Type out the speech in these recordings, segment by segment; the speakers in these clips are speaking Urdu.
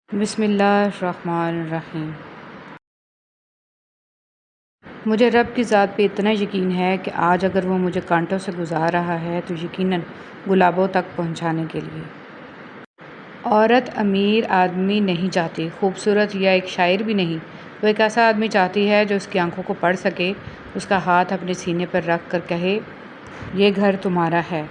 بسم اللہ الرحمن الرحیم۔ مجھے رب کی ذات پہ اتنا یقین ہے کہ آج اگر وہ مجھے کانٹوں سے گزار رہا ہے تو یقیناً گلابوں تک پہنچانے کے لیے۔ عورت امیر آدمی نہیں چاہتی، خوبصورت یا ایک شاعر بھی نہیں، وہ ایک ایسا آدمی چاہتی ہے جو اس کی آنکھوں کو پڑھ سکے، اس کا ہاتھ اپنے سینے پر رکھ کر کہے یہ گھر تمہارا ہے۔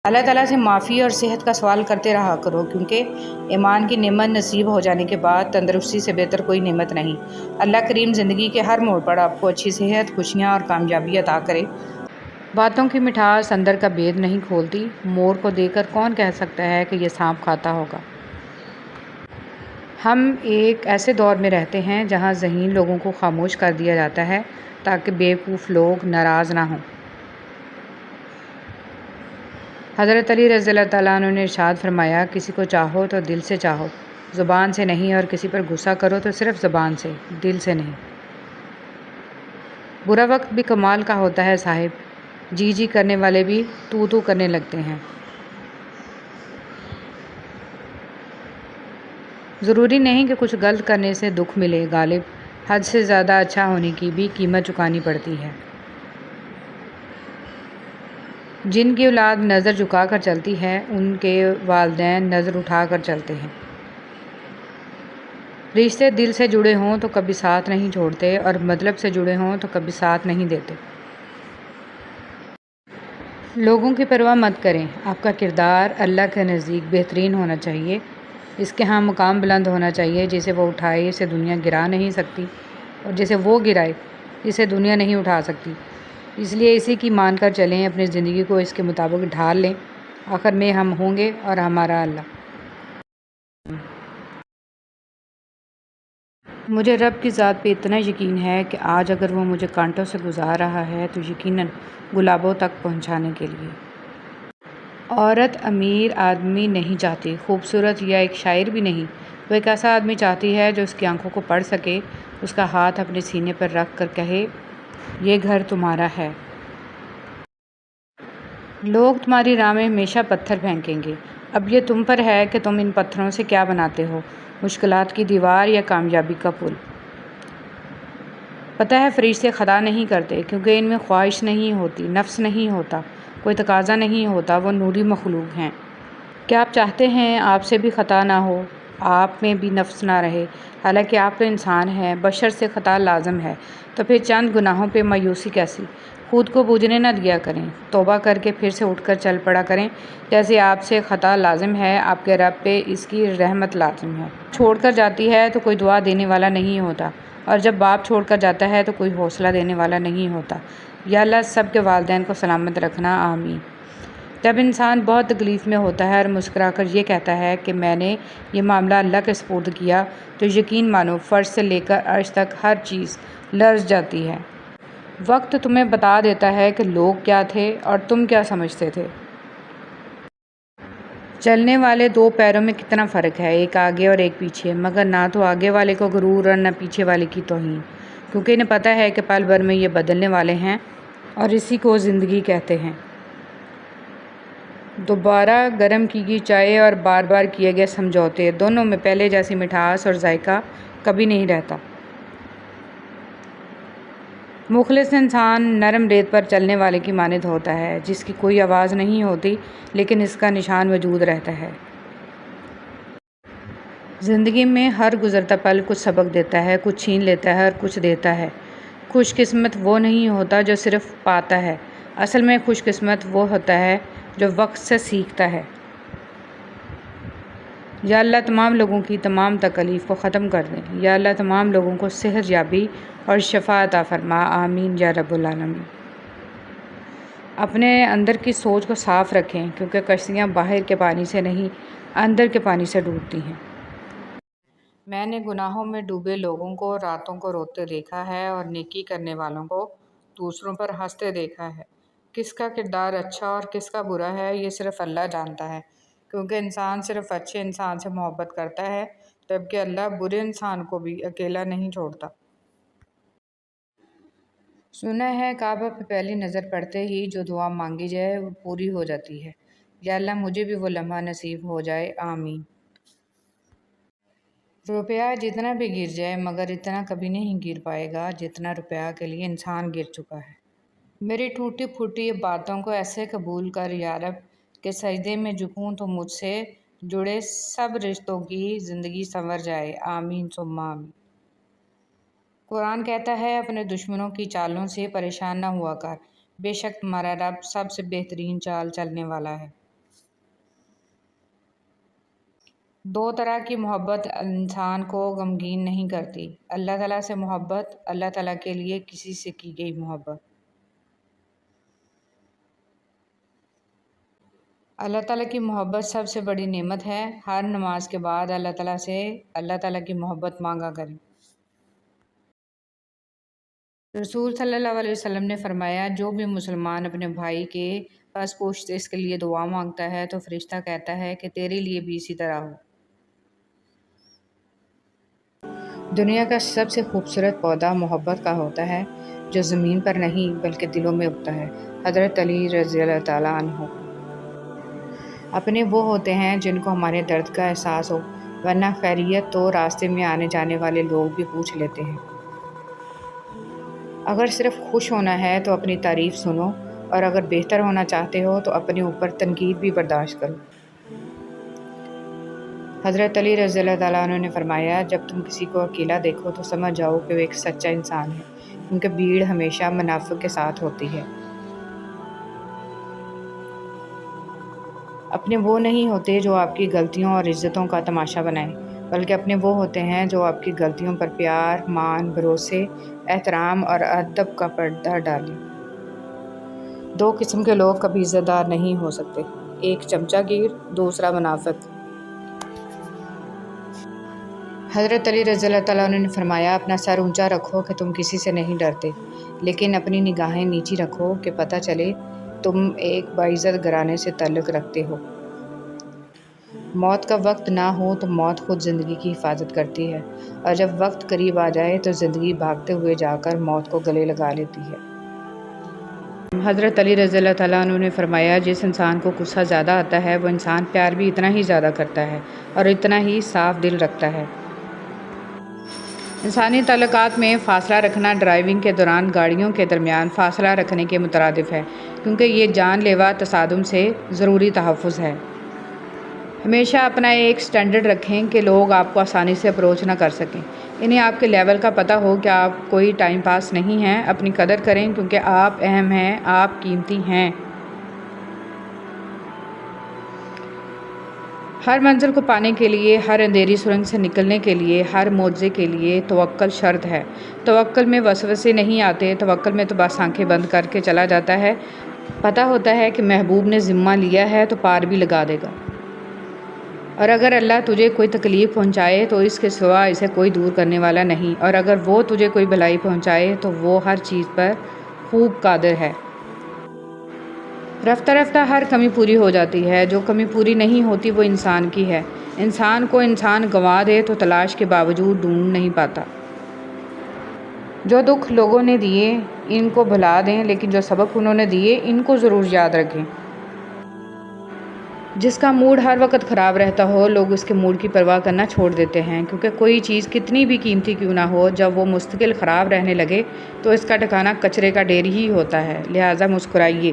اللہ تعالیٰ سے معافی اور صحت کا سوال کرتے رہا کرو، کیونکہ ایمان کی نعمت نصیب ہو جانے کے بعد تندرستی سے بہتر کوئی نعمت نہیں۔ اللہ کریم زندگی کے ہر موڑ پر آپ کو اچھی صحت، خوشیاں اور کامیابی عطا کرے۔ باتوں کی مٹھاس اندر کا بید نہیں کھولتی۔ مور کو دیکھ کر کون کہہ سکتا ہے کہ یہ سانپ کھاتا ہوگا؟ ہم ایک ایسے دور میں رہتے ہیں جہاں ذہین لوگوں کو خاموش کر دیا جاتا ہے تاکہ بیوقوف لوگ ناراض نہ ہوں۔ حضرت علی رضی اللہ تعالیٰ عنہ نے ارشاد فرمایا، کسی کو چاہو تو دل سے چاہو، زبان سے نہیں، اور کسی پر غصہ کرو تو صرف زبان سے، دل سے نہیں۔ برا وقت بھی کمال کا ہوتا ہے صاحب، جی جی کرنے والے بھی تو تو کرنے لگتے ہیں۔ ضروری نہیں کہ کچھ غلط کرنے سے دکھ ملے غالب، حد سے زیادہ اچھا ہونے کی بھی قیمت چکانی پڑتی ہے۔ جن کی اولاد نظر جھکا کر چلتی ہے ان کے والدین نظر اٹھا کر چلتے ہیں۔ رشتے دل سے جڑے ہوں تو کبھی ساتھ نہیں چھوڑتے، اور مطلب سے جڑے ہوں تو کبھی ساتھ نہیں دیتے۔ لوگوں کی پرواہ مت کریں، آپ کا کردار اللہ کے نزدیک بہترین ہونا چاہیے، اس کے ہاں مقام بلند ہونا چاہیے۔ جسے وہ اٹھائے اسے دنیا گرا نہیں سکتی، اور جسے وہ گرائے اسے دنیا نہیں اٹھا سکتی۔ اس لیے اسی کی مان کر چلیں، اپنی زندگی کو اس کے مطابق ڈھال لیں، آخر میں ہم ہوں گے اور ہمارا اللہ۔ مجھے رب کی ذات پہ اتنا یقین ہے کہ آج اگر وہ مجھے کانٹوں سے گزار رہا ہے تو یقیناً گلابوں تک پہنچانے کے لیے۔ عورت امیر آدمی نہیں چاہتی، خوبصورت یا ایک شاعر بھی نہیں، وہ ایک ایسا آدمی چاہتی ہے جو اس کی آنکھوں کو پڑھ سکے، اس کا ہاتھ اپنے سینے پر رکھ کر کہے یہ گھر تمہارا ہے۔ لوگ تمہاری راہ میں ہمیشہ پتھر پھینکیں گے، اب یہ تم پر ہے کہ تم ان پتھروں سے کیا بناتے ہو، مشکلات کی دیوار یا کامیابی کا پل۔ پتہ ہے فرشتے خطا نہیں کرتے، کیونکہ ان میں خواہش نہیں ہوتی، نفس نہیں ہوتا، کوئی تقاضا نہیں ہوتا، وہ نوری مخلوق ہیں۔ کیا آپ چاہتے ہیں آپ سے بھی خطا نہ ہو، آپ میں بھی نفس نہ رہے؟ حالانکہ آپ تو انسان ہیں، بشر سے خطا لازم ہے، تو پھر چند گناہوں پہ مایوسی کیسی؟ خود کو بوجھنے نہ دیا کریں، توبہ کر کے پھر سے اٹھ کر چل پڑا کریں۔ جیسے آپ سے خطا لازم ہے، آپ کے رب پہ اس کی رحمت لازم ہے۔ چھوڑ کر جاتی ہے تو کوئی دعا دینے والا نہیں ہوتا، اور جب باپ چھوڑ کر جاتا ہے تو کوئی حوصلہ دینے والا نہیں ہوتا۔ یا اللہ سب کے والدین کو سلامت رکھنا، آمین۔ جب انسان بہت تکلیف میں ہوتا ہے اور مسکرا کر یہ کہتا ہے کہ میں نے یہ معاملہ اللہ کے سپرد کیا، تو یقین مانو فرش سے لے کر عرش تک ہر چیز لرز جاتی ہے۔ وقت تمہیں بتا دیتا ہے کہ لوگ کیا تھے اور تم کیا سمجھتے تھے۔ چلنے والے دو پیروں میں کتنا فرق ہے، ایک آگے اور ایک پیچھے، مگر نہ تو آگے والے کو غرور اور نہ پیچھے والے کی توہین، کیونکہ انہیں پتہ ہے کہ پل بھر میں یہ بدلنے والے ہیں، اور اسی کو زندگی کہتے ہیں۔ دوبارہ گرم کی گئی چائے اور بار بار کیے گئے سمجھوتے، دونوں میں پہلے جیسی مٹھاس اور ذائقہ کبھی نہیں رہتا۔ مخلص انسان نرم ریت پر چلنے والے کی مانند ہوتا ہے، جس کی کوئی آواز نہیں ہوتی لیکن اس کا نشان موجود رہتا ہے۔ زندگی میں ہر گزرتا پل کچھ سبق دیتا ہے، کچھ چھین لیتا ہے اور کچھ دیتا ہے۔ خوش قسمت وہ نہیں ہوتا جو صرف پاتا ہے، اصل میں خوش قسمت وہ ہوتا ہے جو وقت سے سیکھتا ہے۔ یا اللہ تمام لوگوں کی تمام تکالیف کو ختم کر دیں، یا اللہ تمام لوگوں کو صحت یابی اور شفا عطا فرما، آمین یا رب العالمین۔ اپنے اندر کی سوچ کو صاف رکھیں، کیونکہ کشتیاں باہر کے پانی سے نہیں اندر کے پانی سے ڈوبتی ہیں۔ میں نے گناہوں میں ڈوبے لوگوں کو راتوں کو روتے دیکھا ہے، اور نیکی کرنے والوں کو دوسروں پر ہنستے دیکھا ہے۔ کس کا کردار اچھا اور کس کا برا ہے یہ صرف اللہ جانتا ہے، کیونکہ انسان صرف اچھے انسان سے محبت کرتا ہے، جبکہ اللہ برے انسان کو بھی اکیلا نہیں چھوڑتا۔ سنا ہے کعبہ پہ پہلی نظر پڑتے ہی جو دعا مانگی جائے وہ پوری ہو جاتی ہے۔ یا اللہ مجھے بھی وہ لمحہ نصیب ہو جائے، آمین۔ روپیہ جتنا بھی گر جائے مگر اتنا کبھی نہیں گر پائے گا جتنا روپیہ کے لیے انسان گر چکا ہے۔ میری ٹوٹی پھوٹی باتوں کو ایسے قبول کر یا رب کہ سجدے میں جھکوں تو مجھ سے جڑے سب رشتوں کی زندگی سنور جائے، آمین ثم آمین۔ قرآن کہتا ہے اپنے دشمنوں کی چالوں سے پریشان نہ ہوا کر، بے شک تمہارا رب سب سے بہترین چال چلنے والا ہے۔ دو طرح کی محبت انسان کو غمگین نہیں کرتی، اللہ تعالیٰ سے محبت، اللہ تعالیٰ کے لیے کسی سے کی گئی محبت۔ اللہ تعالیٰ کی محبت سب سے بڑی نعمت ہے۔ ہر نماز کے بعد اللہ تعالیٰ سے اللہ تعالیٰ کی محبت مانگا کریں۔ رسول صلی اللہ علیہ وسلم نے فرمایا، جو بھی مسلمان اپنے بھائی کے پاس پوچھتے اس کے لیے دعا مانگتا ہے تو فرشتہ کہتا ہے کہ تیرے لیے بھی اسی طرح ہو۔ دنیا کا سب سے خوبصورت پودا محبت کا ہوتا ہے، جو زمین پر نہیں بلکہ دلوں میں اگتا ہے۔ حضرت علی رضی اللہ تعالیٰ عنہ۔ اپنے وہ ہوتے ہیں جن کو ہمارے درد کا احساس ہو، ورنہ خیریت تو راستے میں آنے جانے والے لوگ بھی پوچھ لیتے ہیں۔ اگر صرف خوش ہونا ہے تو اپنی تعریف سنو، اور اگر بہتر ہونا چاہتے ہو تو اپنے اوپر تنقید بھی برداشت کرو۔ حضرت علی رضی اللہ تعالیٰ عنہ نے فرمایا، جب تم کسی کو اکیلا دیکھو تو سمجھ جاؤ کہ وہ ایک سچا انسان ہے، کیونکہ بھیڑ ہمیشہ منافق کے ساتھ ہوتی ہے۔ اپنے وہ نہیں ہوتے جو آپ کی غلطیوں اور عزتوں کا تماشا بنائیں، بلکہ اپنے وہ ہوتے ہیں جو آپ کی غلطیوں پر پیار، مان، بھروسے، احترام اور ادب کا پردہ ڈالیں۔ دو قسم کے لوگ کبھی عزت دار نہیں ہو سکتے، ایک چمچہ گیر، دوسرا منافق۔ حضرت علی رضی اللہ تعالیٰ عنہ نے فرمایا، اپنا سر اونچا رکھو کہ تم کسی سے نہیں ڈرتے، لیکن اپنی نگاہیں نیچی رکھو کہ پتہ چلے تم ایک باعزت گھرانے سے تعلق رکھتے ہو۔ موت کا وقت نہ ہو تو موت خود زندگی کی حفاظت کرتی ہے، اور جب وقت قریب آ جائے تو زندگی بھاگتے ہوئے جا کر موت کو گلے لگا لیتی ہے۔ حضرت علی رضی اللہ تعالیٰ عنہ نے فرمایا، جس انسان کو غصہ زیادہ آتا ہے وہ انسان پیار بھی اتنا ہی زیادہ کرتا ہے اور اتنا ہی صاف دل رکھتا ہے۔ انسانی تعلقات میں فاصلہ رکھنا ڈرائیونگ کے دوران گاڑیوں کے درمیان فاصلہ رکھنے کے مترادف ہے، کیونکہ یہ جان لیوا تصادم سے ضروری تحفظ ہے۔ ہمیشہ اپنا ایک سٹینڈرڈ رکھیں کہ لوگ آپ کو آسانی سے اپروچ نہ کر سکیں۔ انہیں آپ کے لیول کا پتہ ہو کہ آپ کوئی ٹائم پاس نہیں ہیں۔ اپنی قدر کریں کیونکہ آپ اہم ہیں، آپ قیمتی ہیں۔ ہر منزل کو پانے کے لیے، ہر اندھیری سرنگ سے نکلنے کے لیے، ہر معجزے کے لیے توکل شرط ہے۔ توکل میں وسوسے نہیں آتے، توکل میں تو بس آنکھیں بند کر کے چلا جاتا ہے۔ پتہ ہوتا ہے کہ محبوب نے ذمہ لیا ہے تو پار بھی لگا دے گا، اور اگر اللہ تجھے کوئی تکلیف پہنچائے تو اس کے سوا اسے کوئی دور کرنے والا نہیں، اور اگر وہ تجھے کوئی بھلائی پہنچائے تو وہ ہر چیز پر خوب قادر ہے۔ رفتہ رفتہ ہر کمی پوری ہو جاتی ہے، جو کمی پوری نہیں ہوتی وہ انسان کی ہے۔ انسان کو انسان گنوا دے تو تلاش کے باوجود ڈھونڈ نہیں پاتا۔ جو دکھ لوگوں نے دیے ان کو بھلا دیں، لیکن جو سبق انہوں نے دیے ان کو ضرور یاد رکھیں۔ جس کا موڈ ہر وقت خراب رہتا ہو، لوگ اس کے موڈ کی پرواہ کرنا چھوڑ دیتے ہیں، کیونکہ کوئی چیز کتنی بھی قیمتی کیوں نہ ہو، جب وہ مستقل خراب رہنے لگے تو اس کا ٹھکانہ کچرے کا ڈھیر ہی ہوتا ہے۔ لہٰذا مسکرائیے۔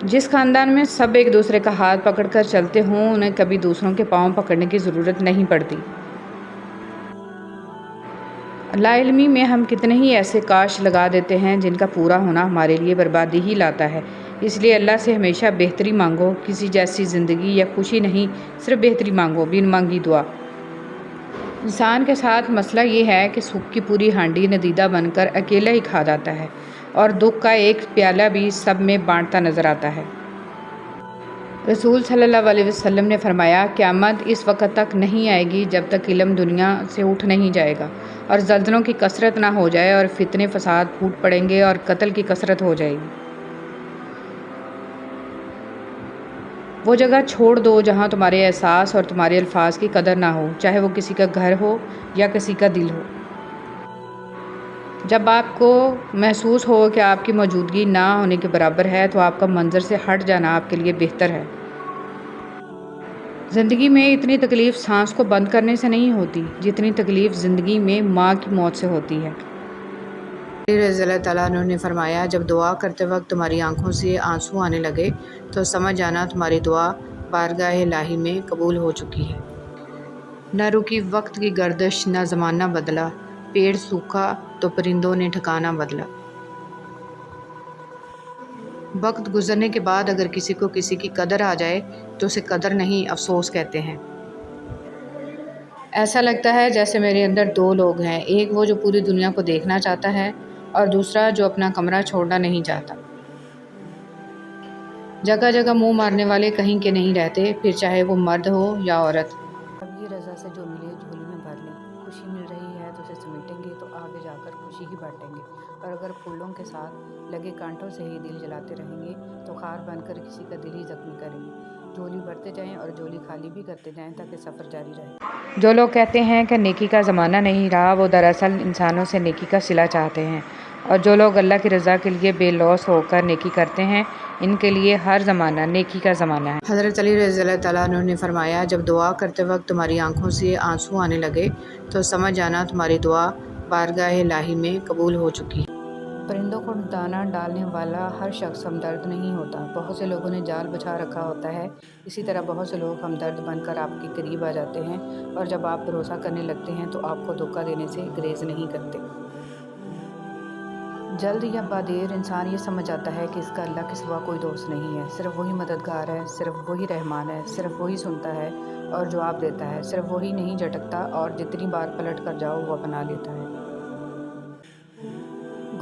جس خاندان میں سب ایک دوسرے کا ہاتھ پکڑ کر چلتے ہوں، انہیں کبھی دوسروں کے پاؤں پکڑنے کی ضرورت نہیں پڑتی۔ لا علمی میں ہم کتنے ہی ایسے کاش لگا دیتے ہیں جن کا پورا ہونا ہمارے لیے بربادی ہی لاتا ہے۔ اس لیے اللہ سے ہمیشہ بہتری مانگو، کسی جیسی زندگی یا خوشی نہیں، صرف بہتری مانگو، بن مانگی دعا۔ انسان کے ساتھ مسئلہ یہ ہے کہ سکھ کی پوری ہانڈی ندیدہ بن کر اکیلا ہی کھا جاتا ہے، اور دکھ کا ایک پیالہ بھی سب میں بانٹتا نظر آتا ہے۔ رسول صلی اللہ علیہ وسلم نے فرمایا، قیامت اس وقت تک نہیں آئے گی جب تک علم دنیا سے اٹھ نہیں جائے گا، اور زلزلوں کی کثرت نہ ہو جائے، اور فتنے فساد پھوٹ پڑیں گے، اور قتل کی کثرت ہو جائے گی۔ وہ جگہ چھوڑ دو جہاں تمہارے احساس اور تمہارے الفاظ کی قدر نہ ہو، چاہے وہ کسی کا گھر ہو یا کسی کا دل ہو۔ جب آپ کو محسوس ہو کہ آپ کی موجودگی نہ ہونے کے برابر ہے تو آپ کا منظر سے ہٹ جانا آپ کے لیے بہتر ہے۔ زندگی میں اتنی تکلیف سانس کو بند کرنے سے نہیں ہوتی جتنی تکلیف زندگی میں ماں کی موت سے ہوتی ہے۔ علی رضی اللہ تعالیٰ عنہ نے فرمایا، جب دعا کرتے وقت تمہاری آنکھوں سے آنسو آنے لگے تو سمجھ جانا تمہاری دعا بارگاہ الہی میں قبول ہو چکی ہے۔ نہ رکی وقت کی گردش، نہ زمانہ بدلا، پیڑ سوکھا تو پرندوں نے ٹھکانہ بدلا۔ وقت گزرنے کے بعد اگر کسی کو کسی کی قدر آ جائے تو اسے قدر نہیں افسوس کہتے ہیں۔ ایسا لگتا ہے جیسے میرے اندر دو لوگ ہیں، ایک وہ جو پوری دنیا کو دیکھنا چاہتا ہے اور دوسرا جو اپنا کمرہ چھوڑنا نہیں چاہتا۔ جگہ جگہ منہ مارنے والے کہیں کے نہیں رہتے، پھر چاہے وہ مرد ہو یا عورت۔ اب یہ رضا سے جو ملے جھولی میں بھر لیں، خوشی مل رہی ہے تو اسے سمیٹیں گے تو آگے جا کر خوشی ہی بانٹیں گے، اور اگر پھولوں کے ساتھ لگے کانٹوں سے ہی دل جلاتے رہیں گے تو خار بن کر کسی کا دل ہی زخمی کریں گے۔ جھولی بھرتے جائیں اور جھولی خالی بھی کرتے جائیں تاکہ سفر جاری رہے۔ جو لوگ کہتے ہیں کہ نیکی کا زمانہ نہیں رہا، وہ دراصل انسانوں سے نیکی کا صلہ چاہتے ہیں، اور جو لوگ اللہ کی رضا کے لیے بے لوث ہو کر نیکی کرتے ہیں، ان کے لیے ہر زمانہ نیکی کا زمانہ ہے۔ حضرت علی رضی اللہ تعالیٰ عنہ نے فرمایا، جب دعا کرتے وقت تمہاری آنکھوں سے آنسو آنے لگے تو سمجھ جانا تمہاری دعا بارگاہ الہی میں قبول ہو چکی ہے۔ پرندوں کو دانہ ڈالنے والا ہر شخص ہمدرد نہیں ہوتا۔ بہت سے لوگوں نے جال بچھا رکھا ہوتا ہے، اسی طرح بہت سے لوگ ہمدرد بن کر آپ کے قریب آ جاتے ہیں، اور جب آپ بھروسہ کرنے لگتے ہیں تو آپ کو دھوکہ دینے سے گریز نہیں کرتے۔ جلد یا بعدیر انسان یہ سمجھ جاتا ہے کہ اس کا اللہ کے سوا کوئی دوست نہیں ہے، صرف وہی مددگار ہے، صرف وہی رحمان ہے، صرف وہی سنتا ہے اور جواب دیتا ہے، صرف وہی نہیں جھٹکتا اور جتنی بار پلٹ کر جاؤ وہ اپنا لیتا ہے۔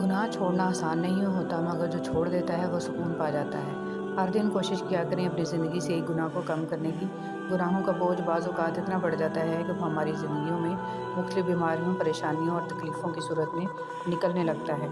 گناہ چھوڑنا آسان نہیں ہوتا، مگر جو چھوڑ دیتا ہے وہ سکون پا جاتا ہے۔ ہر دن کوشش کیا کریں اپنی زندگی سے ایک گناہ کو کم کرنے کی۔ گناہوں کا بوجھ بعض اوقات اتنا بڑھ جاتا ہے کہ وہ ہماری زندگیوں میں مختلف بیماریوں، پریشانیوں اور تکلیفوں کی صورت میں نکلنے لگتا ہے۔